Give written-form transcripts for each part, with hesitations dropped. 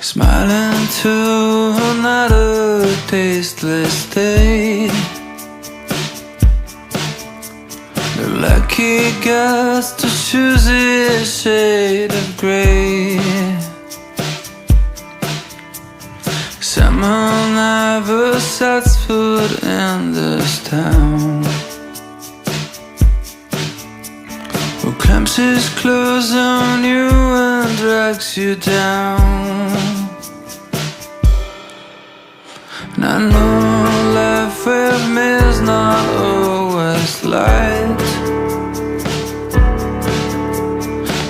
Smiling to another tasteless day. The lucky gets to choose a shade of grey. Summer never sets foot in this town. Who clamps his claws on you and drags you down. And I know life with me is not always light.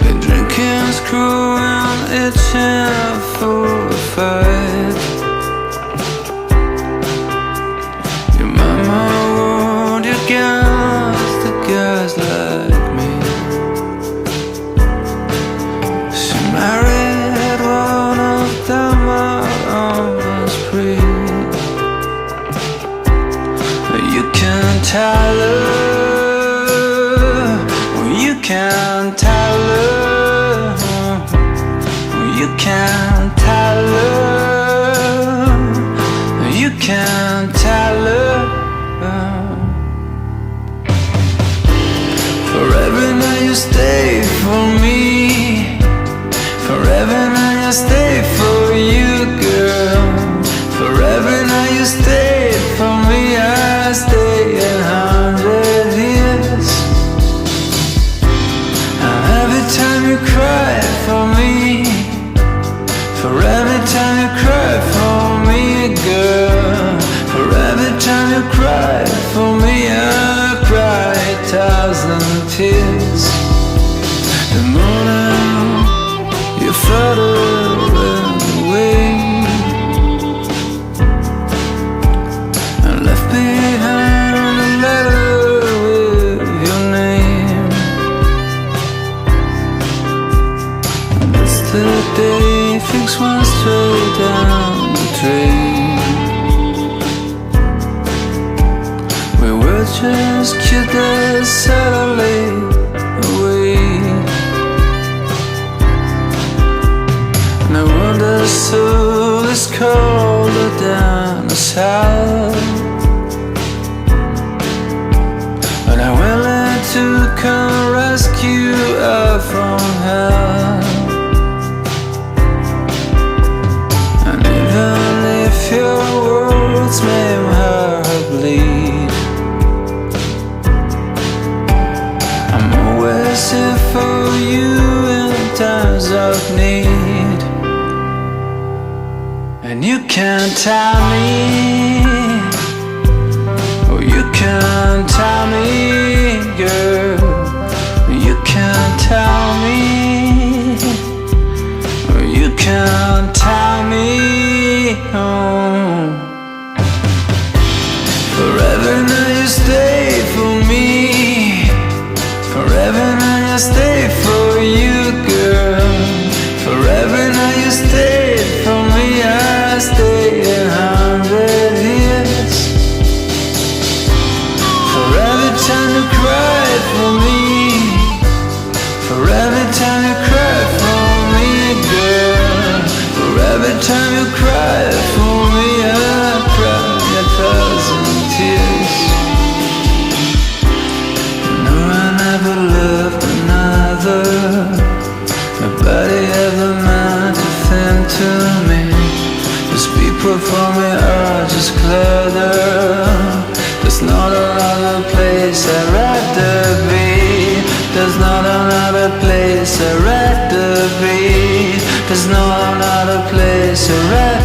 Been drinking, screwing, itching for a fight. Your mama warned you against the guys like me. She married one of them on the spree. You can't tell her, you can't tell her, you can't tell her, you can't tell her. Forever now you stay for me, forever now you stay for you, girl. Forever now you stay for me, I stay 100 years. And every time you cry for me, for every time you cry for me, girl, for every time you cry for me, I cry 1,000 tears. The morning you flutter away, today things went straight down the drain. We were just kids that suddenly away. No wonder soul is colder than the south. But I'm willing to come rescue her from hell. Your words made my heart bleed. I'm always here for you in times of need. And you can't tell me, oh you can't tell me, girl. You can't tell me, oh you can't tell me. Forever now you stay for me, forever now you stay for you, girl. Forever now you stay for me, I stay 100 years. For every time you cry for me, for every time you cry for me, girl. For every time you cry for me, I cry 1,000 tears. No, I never loved another. Nobody ever meant a thing to me. These people for me are just clutter. There's not another place I'd rather be. There's not another place I'd rather be. There's no another place I'd rather be.